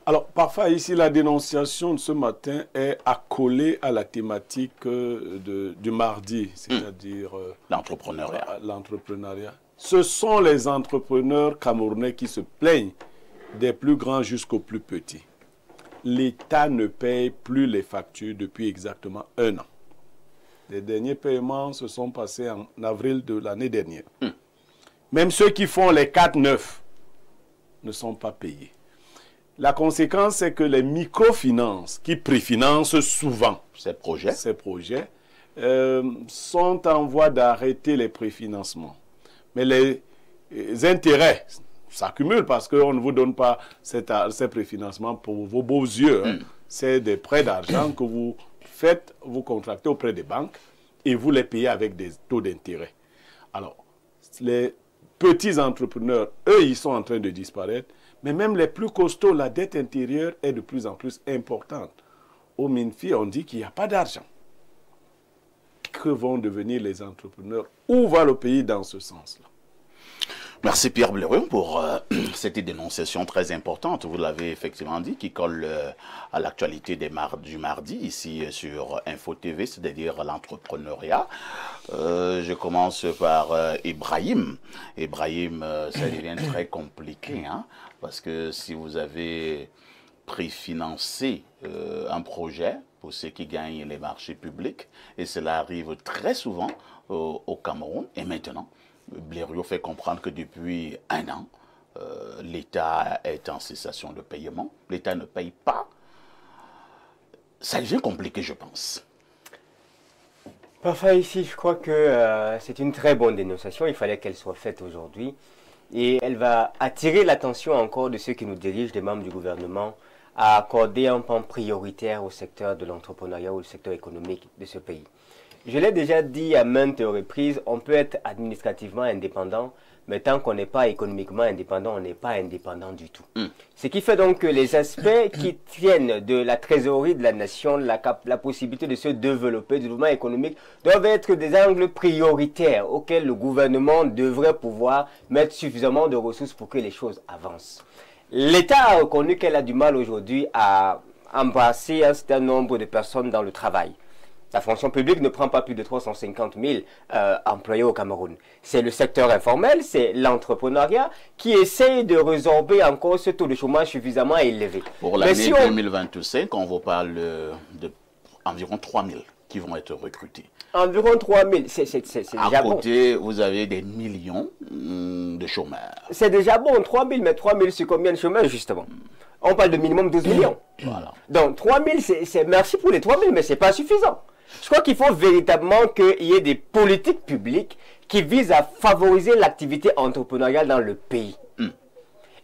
Alors, parfois, ici, la dénonciation de ce matin est accolée à la thématique du mardi, c'est-à-dire l'entrepreneuriat. Ce sont les entrepreneurs camerounais qui se plaignent des plus grands jusqu'aux plus petits. L'État ne paye plus les factures depuis exactement 1 an. Les derniers paiements se sont passés en avril de l'année dernière. Même ceux qui font les 4-9 ne sont pas payés. La conséquence, c'est que les microfinances qui préfinancent souvent ces projets sont en voie d'arrêter les préfinancements. Mais les intérêts s'accumulent parce qu'on ne vous donne pas ces préfinancements pour vos beaux yeux. C'est des prêts d'argent que vous faites, vous contractez auprès des banques et vous les payez avec des taux d'intérêt. Alors, les petits entrepreneurs, eux, ils sont en train de disparaître. Mais même les plus costauds, la dette intérieure est de plus en plus importante. Au MINFI, on dit qu'il n'y a pas d'argent. Que vont devenir les entrepreneurs? Où va le pays dans ce sens-là? Merci Pierre Blériot pour cette dénonciation très importante, vous l'avez effectivement dit, qui colle à l'actualité du mardi ici sur Info TV, c'est-à-dire l'entrepreneuriat. Je commence par Ibrahim. Ibrahim, ça devient très compliqué, hein, parce que si vous avez préfinancé un projet pour ceux qui gagnent les marchés publics, et cela arrive très souvent au Cameroun, et maintenant, Blériot fait comprendre que depuis 1 an, l'État est en cessation de paiement. L'État ne paye pas. Ça devient compliqué, je pense. Parfois ici, je crois que c'est une très bonne dénonciation. Il fallait qu'elle soit faite aujourd'hui. Et elle va attirer l'attention encore de ceux qui nous dirigent, des membres du gouvernement, à accorder un pan prioritaire au secteur de l'entrepreneuriat ou au secteur économique de ce pays. Je l'ai déjà dit à maintes reprises, on peut être administrativement indépendant, mais tant qu'on n'est pas économiquement indépendant, on n'est pas indépendant du tout. Ce qui fait donc que les aspects qui tiennent de la trésorerie de la nation, la possibilité de se développer, du développement économique, doivent être des angles prioritaires auxquels le gouvernement devrait pouvoir mettre suffisamment de ressources pour que les choses avancent. L'État a reconnu qu'elle a du mal aujourd'hui à embrasser un certain nombre de personnes dans le travail. La fonction publique ne prend pas plus de 350 000 employés au Cameroun. C'est le secteur informel, c'est l'entrepreneuriat qui essaye de résorber encore ce taux de chômage suffisamment élevé. Pour l'année 2025, on vous parle d'environ 3 000 qui vont être recrutés. Environ 3 000, c'est déjà bon. À côté, vous avez des millions de chômeurs. C'est déjà bon, 3 000, mais 3 000 c'est combien de chômeurs justement? On parle de minimum 12 millions. Voilà. Donc 3 000, c'est merci pour les 3 000, mais ce n'est pas suffisant. Je crois qu'il faut véritablement qu'il y ait des politiques publiques qui visent à favoriser l'activité entrepreneuriale dans le pays.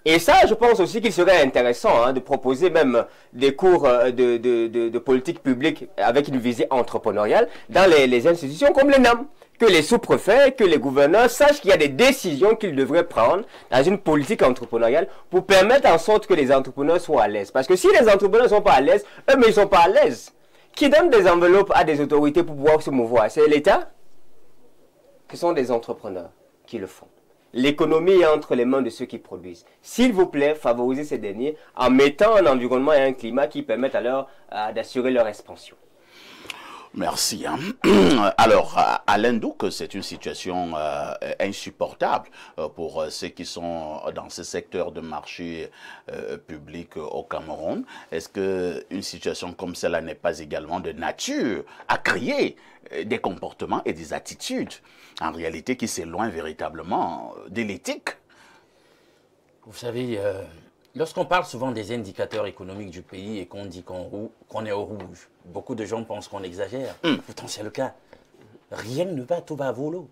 Et ça, je pense aussi qu'il serait intéressant de proposer même des cours de politique publique avec une visée entrepreneuriale dans les institutions comme l'ENAM. Que les sous-préfets, que les gouverneurs sachent qu'il y a des décisions qu'ils devraient prendre dans une politique entrepreneuriale pour permettre en sorte que les entrepreneurs soient à l'aise. Parce que si les entrepreneurs ne sont pas à l'aise, eux, mais ils ne sont pas à l'aise. Qui donne des enveloppes à des autorités pour pouvoir se mouvoir? C'est l'État? Ce sont des entrepreneurs qui le font. L'économie est entre les mains de ceux qui produisent. S'il vous plaît, favorisez ces derniers en mettant un environnement et un climat qui permettent alors d'assurer leur expansion. Merci. Alors, Alain Douk, c'est une situation insupportable pour ceux qui sont dans ce secteur de marché public au Cameroun. Est-ce qu'une situation comme cela n'est pas également de nature à créer des comportements et des attitudes, en réalité, qui s'éloignent véritablement de l'éthique? Vous savez, lorsqu'on parle souvent des indicateurs économiques du pays et qu'on dit qu'on est au rouge, beaucoup de gens pensent qu'on exagère. Pourtant, c'est le cas. Rien ne va, tout va à volo.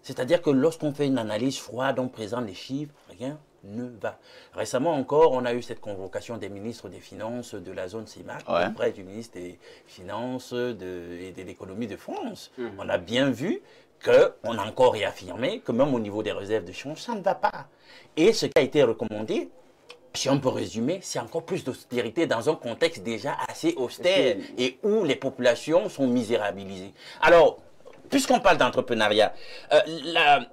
C'est-à-dire que lorsqu'on fait une analyse froide, on présente les chiffres, rien ne va. Récemment encore, on a eu cette convocation des ministres des Finances de la zone CIMAC, auprès du ministre des Finances et de l'économie de France. On a bien vu qu'on a encore réaffirmé que même au niveau des réserves de change, ça ne va pas. Et ce qui a été recommandé, si on peut résumer, c'est encore plus d'austérité dans un contexte déjà assez austère et où les populations sont misérabilisées. Alors, puisqu'on parle d'entrepreneuriat,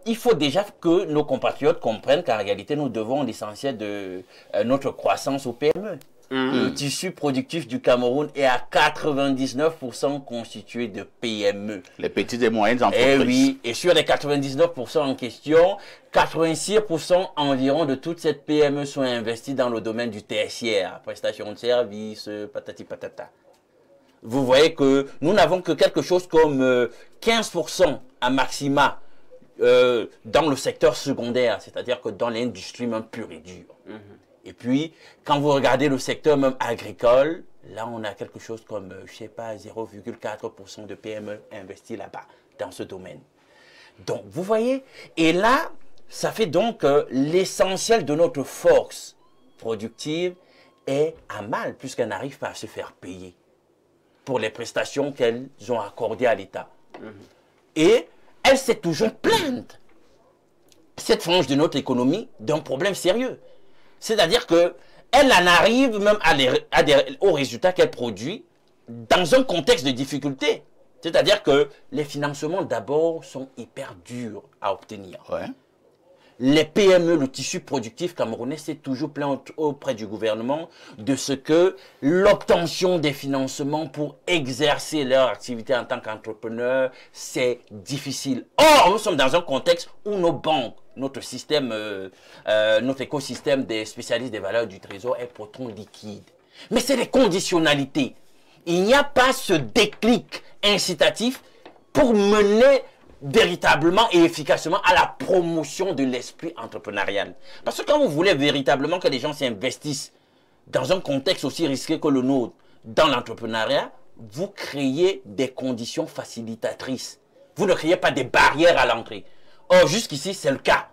il faut déjà que nos compatriotes comprennent qu'en réalité, nous devons l'essentiel de notre croissance aux PME. Le tissu productif du Cameroun est à 99% constitué de PME. Les petites et moyennes entreprises. Eh oui, et sur les 99% en question, 86% environ de toutes ces PME sont investies dans le domaine du tertiaire, prestation de services, patati patata. Vous voyez que nous n'avons que quelque chose comme 15% à maxima dans le secteur secondaire, c'est-à-dire que dans l'industrie même pure et dure. Et puis, quand vous regardez le secteur même agricole, là, on a quelque chose comme, je sais pas, 0,4% de PME investis là-bas, dans ce domaine. Donc, vous voyez, et là, ça fait donc l'essentiel de notre force productive est à mal, puisqu'elle n'arrive pas à se faire payer pour les prestations qu'elles ont accordées à l'État. Et elle s'est toujours plainte, cette frange de notre économie, d'un problème sérieux. C'est-à-dire qu'elle en arrive même aux résultats qu'elle produit dans un contexte de difficulté. C'est-à-dire que les financements d'abord sont hyper durs à obtenir. Ouais. Les PME, le tissu productif camerounais s'est toujours plaint auprès du gouvernement de ce que l'obtention des financements pour exercer leur activité en tant qu'entrepreneur, c'est difficile. Or, nous sommes dans un contexte où nos banques, notre système, notre écosystème des spécialistes des valeurs du trésor est pourtant liquide. Mais c'est les conditionnalités. Il n'y a pas ce déclic incitatif pour mener véritablement et efficacement à la promotion de l'esprit entrepreneurial. Parce que quand vous voulez véritablement que les gens s'investissent dans un contexte aussi risqué que le nôtre, dans l'entrepreneuriat, vous créez des conditions facilitatrices. Vous ne créez pas des barrières à l'entrée. Or, jusqu'ici, c'est le cas.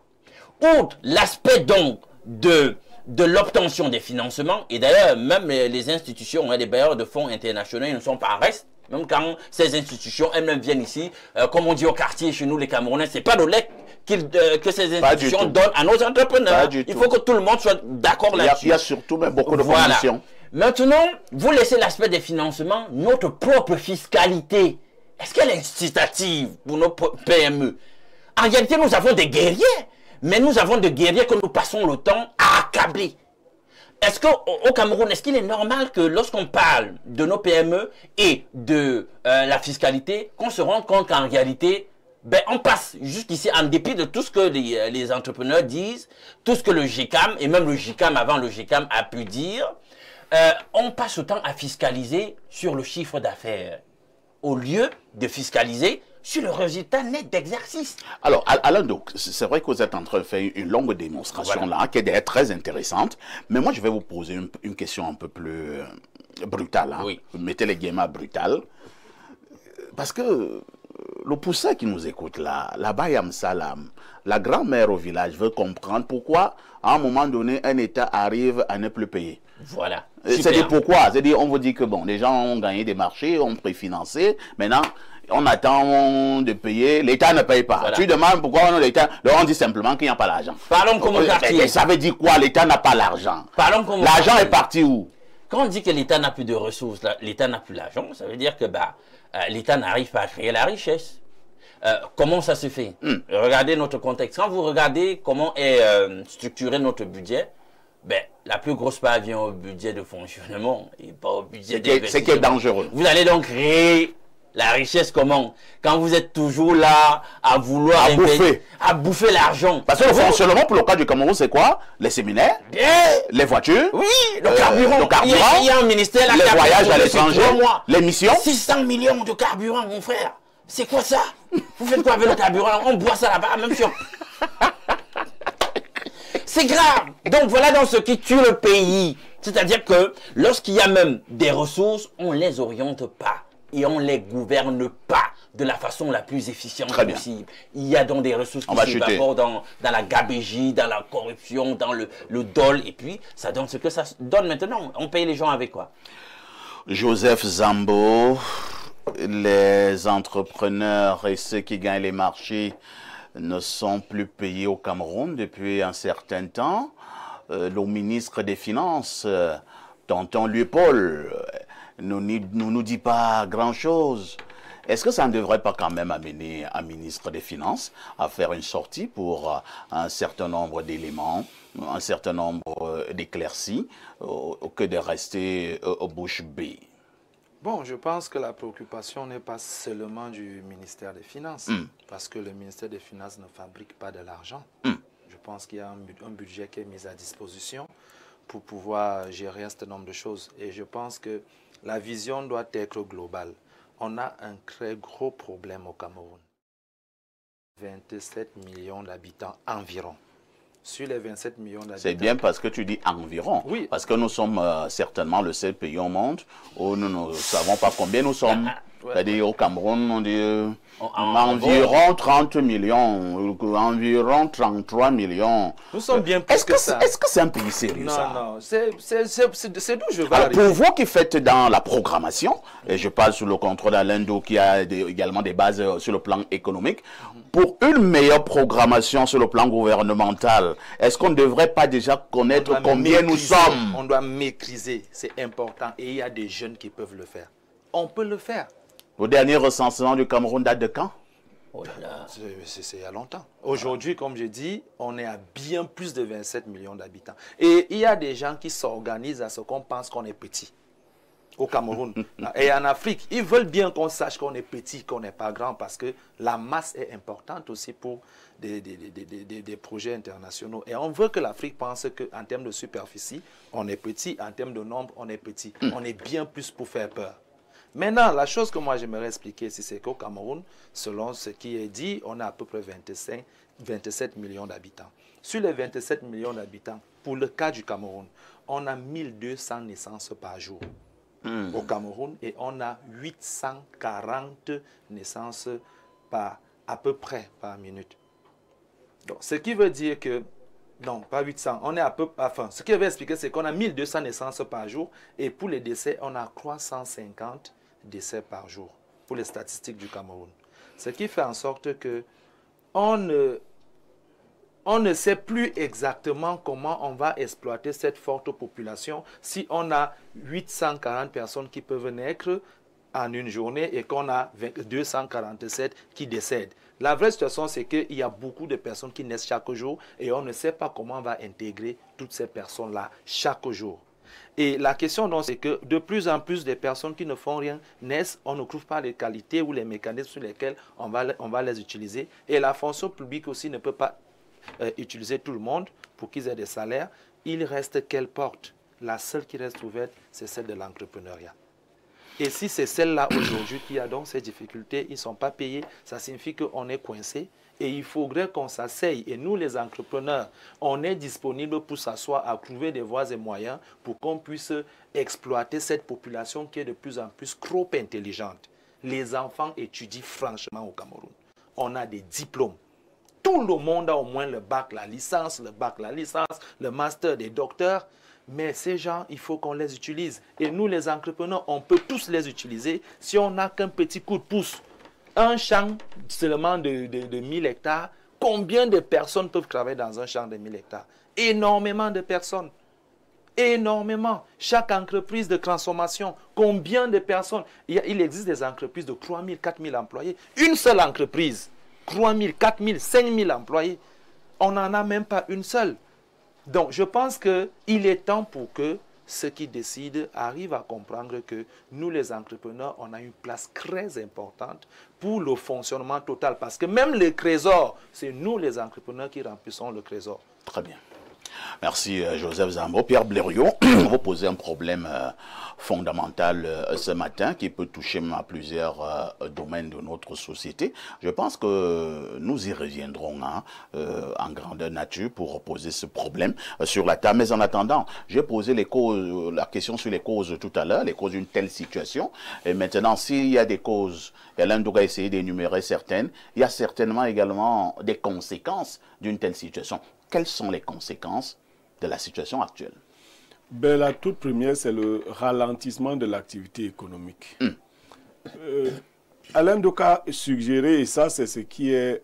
Outre l'aspect donc de l'obtention des financements, et d'ailleurs, même les institutions, les bailleurs de fonds internationaux, ils ne sont pas en reste. Même quand ces institutions elles-mêmes viennent ici, comme on dit au quartier chez nous les Camerounais, c'est pas le lait que ces institutions donnent à nos entrepreneurs. Il faut que tout le monde soit d'accord là-dessus. Il y a surtout même beaucoup de conditions. Maintenant, vous laissez l'aspect des financements, notre propre fiscalité. Est-ce qu'elle est incitative pour nos PME? En réalité, nous avons des guerriers, mais nous avons des guerriers que nous passons le temps à accabler. Est-ce qu'au Cameroun, est-ce qu'il est normal que lorsqu'on parle de nos PME et de la fiscalité, qu'on se rende compte qu'en réalité, on passe jusqu'ici, en dépit de tout ce que les entrepreneurs disent, tout ce que le GCAM, et même le GCAM avant le GCAM a pu dire, on passe autant à fiscaliser sur le chiffre d'affaires, au lieu de fiscaliser sur le résultat net d'exercice. Alors, Alain, donc, c'est vrai que vous êtes en train de faire une longue démonstration là, qui est d'ailleurs très intéressante, mais moi je vais vous poser une question un peu plus brutale. Hein. Oui. Mettez les guillemets brutales. Parce que le pousseur qui nous écoute là, la Bayam Salam, la grand-mère au village veut comprendre pourquoi, à un moment donné, un État arrive à ne plus payer. Voilà. C'est-à-dire pourquoi? C'est-à-dire, on vous dit que bon, les gens ont gagné des marchés, ont préfinancé, maintenant, on attend de payer, l'État ne paye pas. Voilà. Tu demandes pourquoi l'État, on dit simplement qu'il n'y a pas l'argent. Parlons comme au quartier. Mais ça veut dire quoi? L'État n'a pas l'argent. Parlons comme l'argent est parti où? Quand on dit que l'État n'a plus de ressources, l'État n'a plus l'argent, ça veut dire que l'État n'arrive pas à créer la richesse. Comment ça se fait? Regardez notre contexte. Quand vous regardez comment est structuré notre budget, la plus grosse part vient au budget de fonctionnement et pas au budget d'investissement. C'est qui est dangereux. Vous allez donc créer la richesse comment? Quand vous êtes toujours là à vouloir bouffer l'argent. Parce que le fonctionnement pour le cas du Cameroun, c'est quoi? Les séminaires, les voitures, oui, le carburant. Il y a un ministère, les voyages à l'étranger, les missions. 600 millions de carburant, mon frère. C'est quoi ça? Vous faites quoi avec le carburant? On boit ça là-bas, même sûr. C'est grave. Donc voilà dans ce qui tue le pays. C'est-à-dire que lorsqu'il y a même des ressources, on ne les oriente pas. Et on ne les gouverne pas de la façon la plus efficiente possible. Il y a donc des ressources qui s'évaporent dans la gabégie, dans la corruption, dans le dol. Et puis, ça donne ce que ça donne maintenant. On paye les gens avec quoi? Joseph Zambo, les entrepreneurs et ceux qui gagnent les marchés ne sont plus payés au Cameroun depuis un certain temps. Le ministre des Finances, Tonton Louis-Paul, ne nous dit pas grand-chose. Est-ce que ça ne devrait pas quand même amener un ministre des Finances à faire une sortie pour un certain nombre d'éléments, un certain nombre d'éclaircies, que de rester bouche bée? Bon, je pense que la préoccupation n'est pas seulement du ministère des Finances, parce que le ministère des Finances ne fabrique pas de l'argent. Je pense qu'il y a un budget qui est mis à disposition pour pouvoir gérer un certain nombre de choses. Et je pense que la vision doit être globale. On a un très gros problème au Cameroun. 27 millions d'habitants environ. Sur les 27 millions d'habitants... C'est bien parce que tu dis environ. Oui. Parce que nous sommes certainement le seul pays au monde où nous ne savons pas combien nous sommes. C'est-à-dire au Cameroun, on dit environ 30 millions, environ 33 millions. Nous sommes bien plus que ça. Est-ce que c'est un pays sérieux, non, ça? Non, c'est d'où je vais Alors, arriver. pour vous qui faites dans la programmation, et je parle sous le contrôle d'Alain Do qui a également des bases sur le plan économique, pour une meilleure programmation sur le plan gouvernemental, est-ce qu'on ne devrait pas déjà connaître combien nous sommes? On doit maîtriser, c'est important. Et il y a des jeunes qui peuvent le faire. On peut le faire. Le dernier recensement du Cameroun date de quand? Oh là là. C'est il y a longtemps. Aujourd'hui, comme je dis, on est à bien plus de 27 millions d'habitants. Et il y a des gens qui s'organisent à ce qu'on pense qu'on est petit au Cameroun. Et en Afrique, ils veulent bien qu'on sache qu'on est petit, qu'on n'est pas grand, parce que la masse est importante aussi pour des projets internationaux. Et on veut que l'Afrique pense qu'en termes de superficie, on est petit, en termes de nombre, on est petit. On est bien plus pour faire peur. Maintenant, la chose que moi j'aimerais expliquer, c'est qu'au Cameroun, selon ce qui est dit, on a à peu près 27 millions d'habitants. Sur les 27 millions d'habitants, pour le cas du Cameroun, on a 1200 naissances par jour au Cameroun et on a 840 naissances à peu près par minute. Donc, ce qui veut dire que, non, pas 800, on est à peu, enfin, ce qui veut expliquer, c'est qu'on a 1200 naissances par jour et pour les décès, on a 350 décès par jour pour les statistiques du Cameroun. Ce qui fait en sorte que on ne sait plus exactement comment on va exploiter cette forte population si on a 840 personnes qui peuvent naître en une journée et qu'on a 247 qui décèdent. La vraie situation, c'est qu'il y a beaucoup de personnes qui naissent chaque jour et on ne sait pas comment on va intégrer toutes ces personnes-là chaque jour. Et la question, donc, c'est que de plus en plus de personnes qui ne font rien naissent, on ne trouve pas les qualités ou les mécanismes sur lesquels on va les utiliser. Et la fonction publique aussi ne peut pas utiliser tout le monde pour qu'ils aient des salaires. Il reste quelle porte? La seule qui reste ouverte, c'est celle de l'entrepreneuriat. Et si c'est celle-là aujourd'hui qui a donc ces difficultés, ils ne sont pas payés, ça signifie qu'on est coincé. Et il faudrait qu'on s'asseye. Et nous, les entrepreneurs, on est disponible pour s'asseoir à trouver des voies et moyens pour qu'on puisse exploiter cette population qui est de plus en plus trop intelligente. Les enfants étudient franchement au Cameroun. On a des diplômes. Tout le monde a au moins le bac, la licence, le master, des docteurs. Mais ces gens, il faut qu'on les utilise. Et nous, les entrepreneurs, on peut tous les utiliser si on n'a qu'un petit coup de pouce. Un champ seulement de 1000 hectares, combien de personnes peuvent travailler dans un champ de 1000 hectares? Énormément de personnes. Énormément. Chaque entreprise de transformation, combien de personnes? Il existe des entreprises de 3000, 4000 employés. Une seule entreprise, 3000, 4000, 5000 employés. On n'en a même pas une seule. Donc, je pense qu'il est temps pour que ceux qui décident arrivent à comprendre que nous, les entrepreneurs, on a une place très importante pour le fonctionnement total. Parce que même le trésor, c'est nous, les entrepreneurs, qui remplissons le trésor. Très bien. Merci Joseph Zambo. Pierre Blériot, on va poser un problème fondamental ce matin qui peut toucher à plusieurs domaines de notre société. Je pense que nous y reviendrons en grandeur nature pour poser ce problème sur la table. Mais en attendant, j'ai posé la question sur les causes tout à l'heure, les causes d'une telle situation. Et maintenant, s'il y a des causes, et Alain doit essayer d'énumérer certaines, il y a certainement également des conséquences d'une telle situation. Quelles sont les conséquences de la situation actuelle? Ben, la toute première, c'est le ralentissement de l'activité économique. Alain Doka suggérait, et ça c'est ce qui est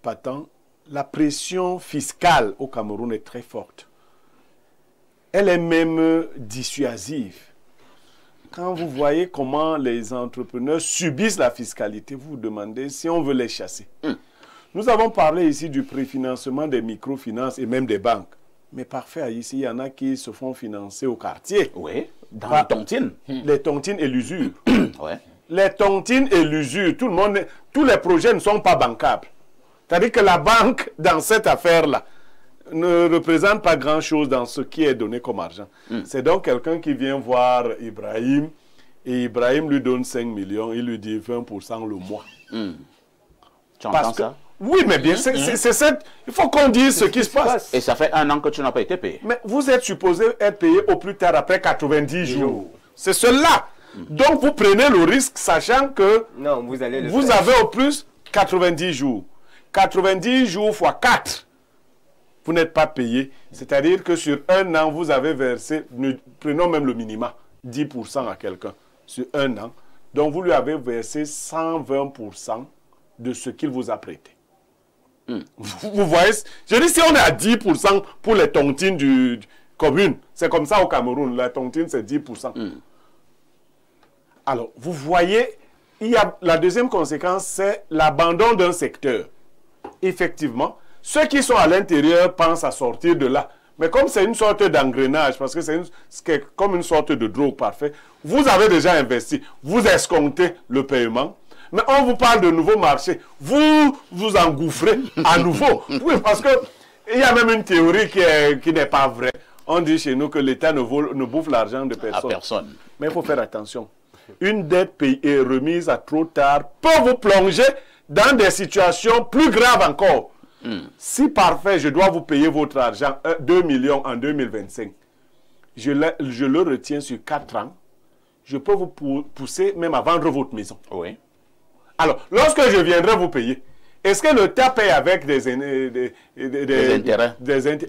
patent, la pression fiscale au Cameroun est très forte. Elle est même dissuasive. quand vous voyez comment les entrepreneurs subissent la fiscalité, vous vous demandez si on veut les chasser. Nous avons parlé ici du préfinancement des microfinances et même des banques. Mais parfait, ici, il y en a qui se font financer au quartier. Oui, dans les tontines. Les tontines et l'usure. Ouais. Les tontines et l'usure, tous les projets ne sont pas bancables. C'est-à-dire que la banque, dans cette affaire-là, ne représente pas grand-chose dans ce qui est donné comme argent. C'est donc quelqu'un qui vient voir Ibrahim, et Ibrahim lui donne 5 millions, il lui dit 20% le mois. Tu entends ça? Oui, mais bien, il faut qu'on dise ce qui se passe. Et ça fait 1 an que tu n'as pas été payé. Mais vous êtes supposé être payé au plus tard après 90 jours. C'est cela. Donc vous prenez le risque, sachant que non, vous avez au plus 90 jours. 90 jours fois 4. Vous n'êtes pas payé. C'est-à-dire que sur 1 an, vous avez versé, prenons même le minima, 10% à quelqu'un sur 1 an. Donc vous lui avez versé 120% de ce qu'il vous a prêté. Vous voyez, je dis si on est à 10% pour les tontines du commune, c'est comme ça au Cameroun, la tontine c'est 10%. Alors, vous voyez, la deuxième conséquence, c'est l'abandon d'un secteur. Effectivement, ceux qui sont à l'intérieur pensent à sortir de là. Mais comme c'est une sorte d'engrenage, parce que c'est comme une sorte de drogue parfait, vous avez déjà investi, vous escomptez le paiement, mais on vous parle de nouveaux marchés, vous vous engouffrez à nouveau. Oui, parce qu'il y a même une théorie qui n'est pas vraie. On dit chez nous que l'État ne bouffe l'argent de personne. À personne. Mais il faut faire attention. Une dette payée remise à trop tard peut vous plonger dans des situations plus graves encore. Si parfait, je dois vous payer votre argent, 2 millions en 2025, je le retiens sur 4 ans, je peux vous pousser même à vendre votre maison. Oui. Alors, lorsque je viendrai vous payer, est-ce que l'État paye avec des intérêts?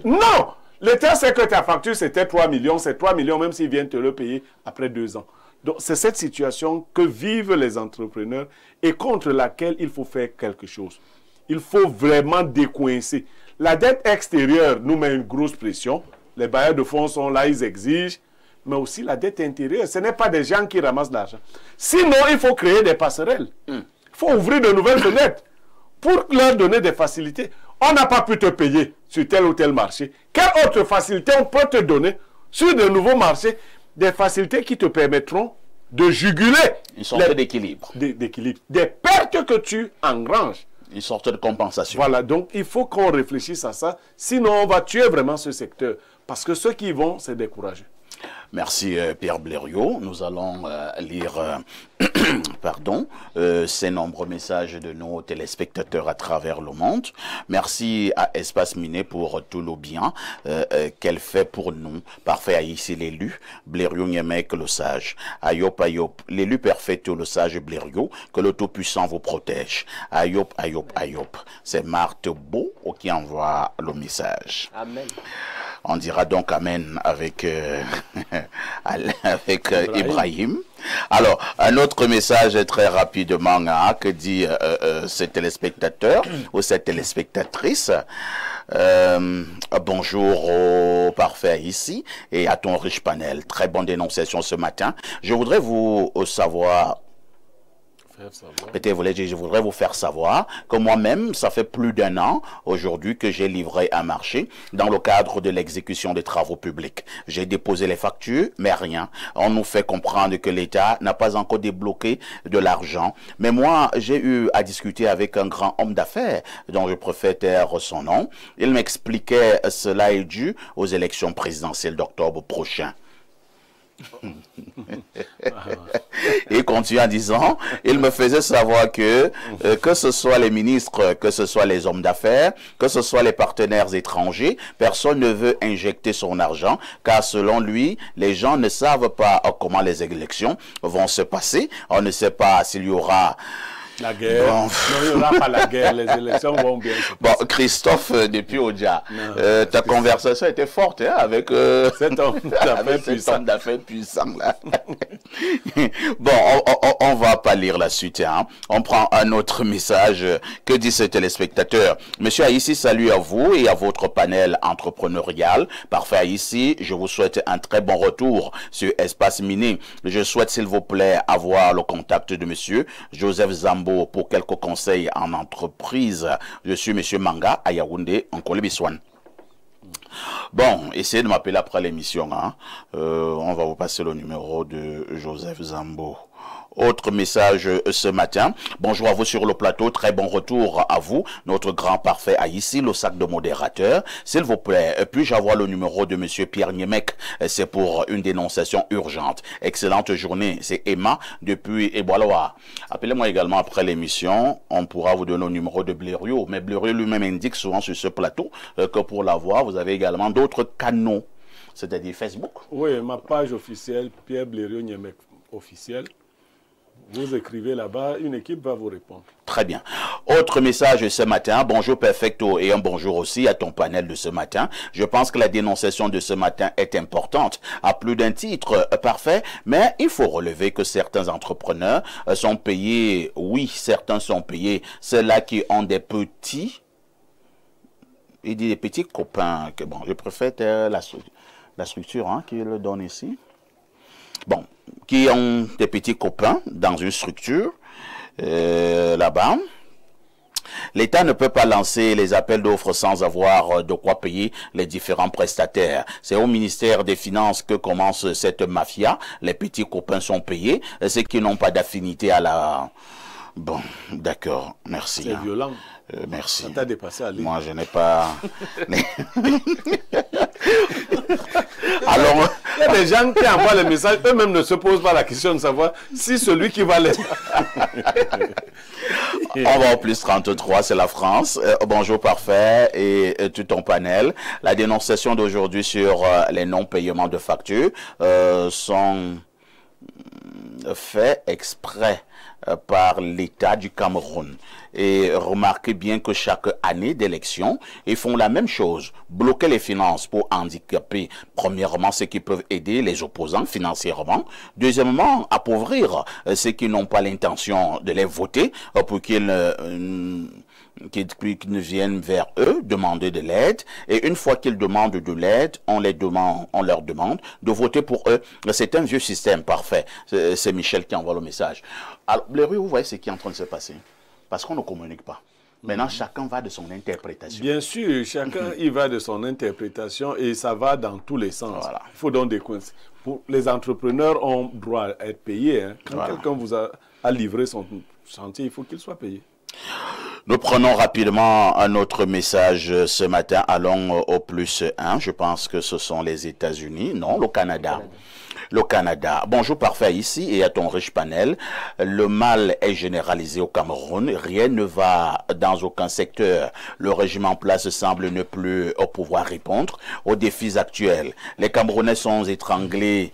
Non! L'État sait que ta facture c'était 3 millions, c'est 3 millions même s'ils viennent te le payer après 2 ans. Donc, c'est cette situation que vivent les entrepreneurs et contre laquelle il faut faire quelque chose. Il faut vraiment décoincer. La dette extérieure nous met une grosse pression. Les bailleurs de fonds sont là, ils exigent. Mais aussi la dette intérieure, ce n'est pas des gens qui ramassent l'argent. Sinon, il faut créer des passerelles. Il faut ouvrir de nouvelles fenêtres pour leur donner des facilités. On n'a pas pu te payer sur tel ou tel marché. Quelle autre facilité on peut te donner sur de nouveaux marchés? Des facilités qui te permettront de juguler une sorte d'équilibre. Des pertes que tu engranges. Une sorte de compensation. Voilà, donc il faut qu'on réfléchisse à ça. Sinon, on va tuer vraiment ce secteur. Parce que ceux qui y vont, c'est découragé. Merci Pierre Blériot. Nous allons lire ces nombreux messages de nos téléspectateurs à travers le monde. Merci à Espace Miné pour tout le bien qu'elle fait pour nous. Parfait à ici l'élu, Blériot Niemek le sage. Ayop Ayop, l'élu parfait le sage Blériot, que le Tout-Puissant vous protège. Ayop Ayop Ayop. C'est Marthe Beau qui envoie le message. Amen. On dira donc Amen avec, Ibrahim. Alors, un autre message très rapidement que dit ce téléspectateur ou cette téléspectatrice. Bonjour au parfait ici et à ton riche panel. Très bonne dénonciation ce matin. Je voudrais vous savoir... Peut-être je voudrais vous faire savoir que moi-même, ça fait plus d'1 an aujourd'hui que j'ai livré un marché dans le cadre de l'exécution des travaux publics. J'ai déposé les factures, mais rien. On nous fait comprendre que l'État n'a pas encore débloqué de l'argent. Mais moi, j'ai eu à discuter avec un grand homme d'affaires dont je préfère taire son nom. Il m'expliquait cela est dû aux élections présidentielles d'octobre prochain. Il continue en disant, il me faisait savoir que ce soit les ministres, que ce soit les hommes d'affaires, que ce soit les partenaires étrangers, personne ne veut injecter son argent, car selon lui, les gens ne savent pas comment les élections vont se passer. On ne sait pas s'il y aura La guerre. Bon. Non, il n'y aura pas la guerre. Les élections vont bien se Bon, passer. Christophe, depuis Odia, Non, ta conversation était forte hein, avec, Cet homme d'affaires avec cet puissant. homme d'affaires puissant là. Bon, on va pas lire la suite. Hein. On prend un autre message. Que dit ce téléspectateur? Monsieur Aïssi, salut à vous et à votre panel entrepreneurial. Parfait Aïssi, je vous souhaite un très bon retour sur Espace Mini. Je souhaite s'il vous plaît avoir le contact de monsieur Joseph Zambo pour quelques conseils en entreprise. Je suis monsieur Manga à Yaoundé, en Kolibiswan. Bon, essayez de m'appeler après l'émission. Hein. On va vous passer le numéro de Joseph Zambo. Autre message ce matin. Bonjour à vous sur le plateau. Très bon retour à vous. Notre grand parfait a ici le sac de modérateur. S'il vous plaît, puis-je avoir le numéro de monsieur Pierre Niemek? C'est pour une dénonciation urgente. Excellente journée. C'est Emma depuis Eboaloa. Appelez-moi également après l'émission. On pourra vous donner le numéro de Blériot. Mais Blériot lui-même indique souvent sur ce plateau que pour l'avoir, vous avez également d'autres canaux. C'est-à-dire Facebook. Oui, ma page officielle, Pierre Blériot Niemek officiel. Vous écrivez là-bas, une équipe va vous répondre. Très bien. Autre message ce matin. Bonjour Perfecto et un bonjour aussi à ton panel de ce matin. Je pense que la dénonciation de ce matin est importante. À plus d'un titre, parfait. Mais il faut relever que certains entrepreneurs sont payés. Oui, certains sont payés. Ceux-là qui ont des petits. Il dit des petits copains. Que bon, je préfère la structure hein, qui le donne ici. Bon, qui ont des petits copains dans une structure là-bas. L'État ne peut pas lancer les appels d'offres sans avoir de quoi payer les différents prestataires. C'est au ministère des Finances que commence cette mafia. Les petits copains sont payés. Ceux qui n'ont pas d'affinité à la... Bon, d'accord, merci. C'est violent. Merci. Ça t'a dépassé à l'île. Moi, je n'ai pas... Alors... Il y a des gens qui envoient les messages, eux-mêmes ne se posent pas la question de savoir si celui qui va les... On va au plus 33, c'est la France. Bonjour parfait et tout ton panel. La dénonciation d'aujourd'hui sur les non-paiements de factures sont faits exprès par l'État du Cameroun. Et remarquez bien que chaque année d'élection, ils font la même chose. Bloquer les finances pour handicaper, premièrement, ceux qui peuvent aider les opposants financièrement. Deuxièmement, appauvrir ceux qui n'ont pas l'intention de les voter pour qu'ils ne viennent vers eux demander de l'aide. Et une fois qu'ils demandent de l'aide, on leur demande de voter pour eux. C'est un vieux système parfait. C'est Michel qui envoie le message. Alors, vous voyez ce qui est en train de se passer. Parce qu'on ne communique pas. Maintenant, chacun va de son interprétation. Bien sûr, chacun y va de son interprétation et ça va dans tous les sens. Voilà. Il faut donc des coins. Les entrepreneurs ont droit à être payés. Hein. Quand Voilà. quelqu'un vous a livré son chantier, il faut qu'il soit payé. Nous prenons rapidement un autre message ce matin. Allons au plus 1. Je pense que ce sont les États-Unis. Non, le Canada. Le Canada. Bonjour parfait ici et à ton riche panel. Le mal est généralisé au Cameroun. Rien ne va dans aucun secteur. Le régime en place semble ne plus pouvoir répondre aux défis actuels. Les Camerounais sont étranglés.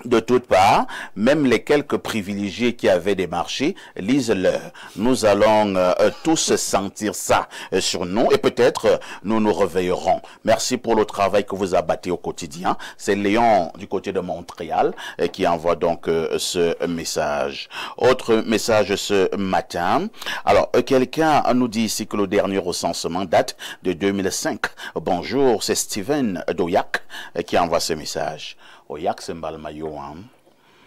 De toutes parts, même les quelques privilégiés qui avaient des marchés, lisent-leur. Nous allons tous sentir ça sur nous et peut-être nous nous réveillerons. Merci pour le travail que vous abattez au quotidien. C'est Léon du côté de Montréal qui envoie donc ce message. Autre message ce matin. Alors, quelqu'un nous dit ici que le dernier recensement date de 2005. Bonjour, c'est Steven Doyak qui envoie ce message. Oyak, c'est Mbalmayo. Hein.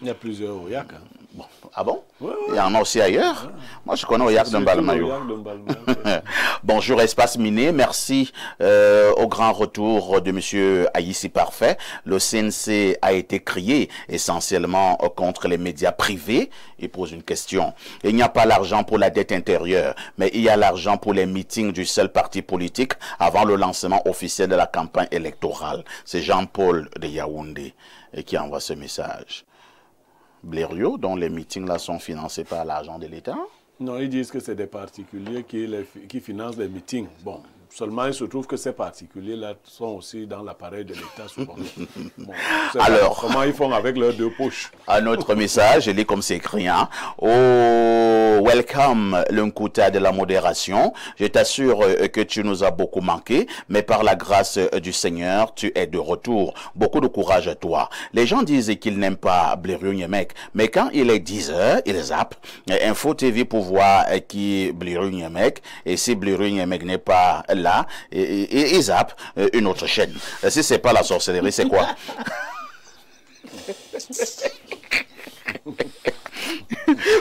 Il y a plusieurs Oyak. Hein. Bon. Ah bon? Ouais, ouais. Il y en a aussi ailleurs. Moi, je connais Oyak de Mbalmayo. Bonjour, Espace Miné. Merci au grand retour de M. Aïssi Parfait. Le CNC a été créé essentiellement contre les médias privés. Il pose une question. Il n'y a pas l'argent pour la dette intérieure, mais il y a l'argent pour les meetings du seul parti politique avant le lancement officiel de la campagne électorale. C'est Jean-Paul de Yaoundé qui envoie ce message. Blériot, dont les meetings là sont financés par l'argent de l'État? Non, ils disent que c'est des particuliers qui financent les meetings. Bon, Seulement, il se trouve que ces particuliers-là sont aussi dans l'appareil de l'État souvent. Bon, alors, comment ils font avec leurs 2 poches? Un autre message, je lis comme c'est écrit. Hein. Oh, welcome, l'Unkuta de la modération. Je t'assure que tu nous as beaucoup manqué, mais par la grâce du Seigneur, tu es de retour. Beaucoup de courage à toi. Les gens disent qu'ils n'aiment pas Blériot Niemek, mais quand il est 10 h, ils zappent Info TV pour voir qui est Blériot Niemek, et si Blériot Niemek n'est pas là, ils zappent une autre chaîne. Si c'est pas la sorcellerie, c'est quoi?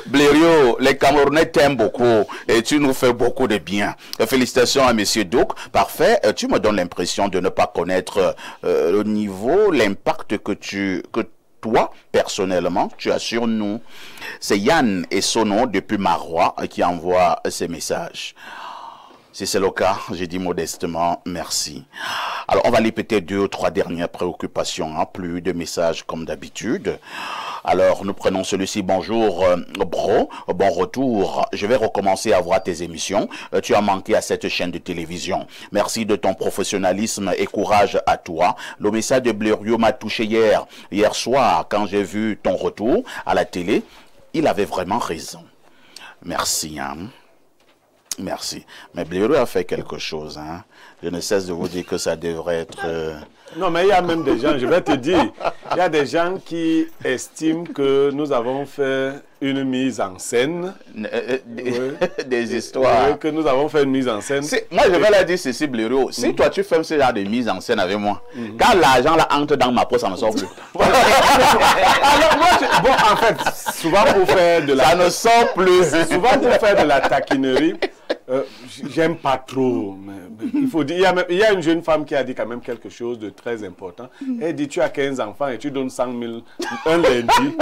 Blériot, les Camerounais t'aiment beaucoup et tu nous fais beaucoup de bien. Félicitations à Monsieur Douk. Parfait. Tu me donnes l'impression de ne pas connaître le niveau, l'impact que toi, personnellement, tu as sur nous. C'est Yann et Sono depuis Marois qui envoient ces messages. Si c'est le cas, j'ai dit modestement merci. Alors, on va aller peut-être 2 ou 3 dernières préoccupations, hein, plus de messages comme d'habitude. Alors, nous prenons celui-ci. Bonjour, bro. Bon retour. Je vais recommencer à voir tes émissions. Tu as manqué à cette chaîne de télévision. Merci de ton professionnalisme et courage à toi. Le message de Blériot m'a touché hier soir, quand j'ai vu ton retour à la télé. Il avait vraiment raison. Merci, hein. Merci. Mais Blériot a fait quelque chose. Hein. Je ne cesse de vous dire que ça devrait être... Non, mais il y a même des gens, je vais te dire, il y a des gens qui estiment que nous avons fait une mise en scène. Des histoires. Que nous avons fait une mise en scène. Moi, je vais leur dire ceci, Blériot. Si toi, tu fais ce genre de mise en scène avec moi, quand l'argent là entre dans ma poche, ça ne sort plus. Alors, moi, bon, en fait, souvent pour faire de la... Ça ne sort plus. Souvent pour faire de la taquinerie, j'aime pas trop. Mais il faut dire, il y a une jeune femme qui a dit quand même quelque chose de très important. Elle dit, tu as 15 enfants et tu donnes 100 000 un lundi.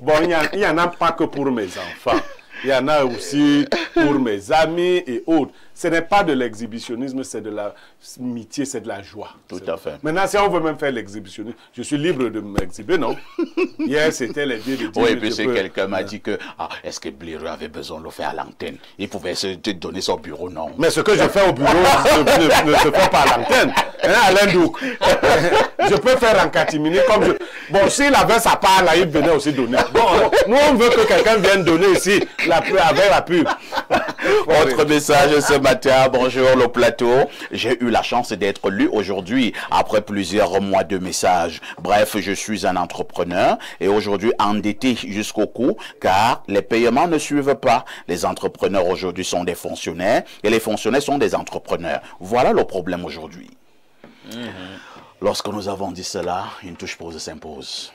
Bon, il n'y en a pas que pour mes enfants. Il y en a aussi pour mes amis et autres. Ce n'est pas de l'exhibitionnisme, c'est de l'amitié, c'est de la joie. Tout à fait. Maintenant, si on veut même faire l'exhibitionnisme, je suis libre de m'exhiber, non? Hier, c'était les dieux de Dieu. Oui, et puis quelqu'un m'a dit que, est-ce que Blériot avait besoin de le faire à l'antenne? Il pouvait se donner son bureau, non? Mais ce que je fais au bureau ne se fait pas à l'antenne. Hein, Alain Douk? Je peux faire en catimini comme je... Bon, s'il avait sa part, là, il venait aussi donner. Bon, nous, on veut que quelqu'un vienne donner ici, avec la pub. Autre message ce matin, bonjour le plateau. J'ai eu la chance d'être lu aujourd'hui après plusieurs mois de messages. Bref, je suis un entrepreneur et aujourd'hui endetté jusqu'au cou car les paiements ne suivent pas. Les entrepreneurs aujourd'hui sont des fonctionnaires et les fonctionnaires sont des entrepreneurs. Voilà le problème aujourd'hui. Lorsque nous avons dit cela, une touche pause s'impose.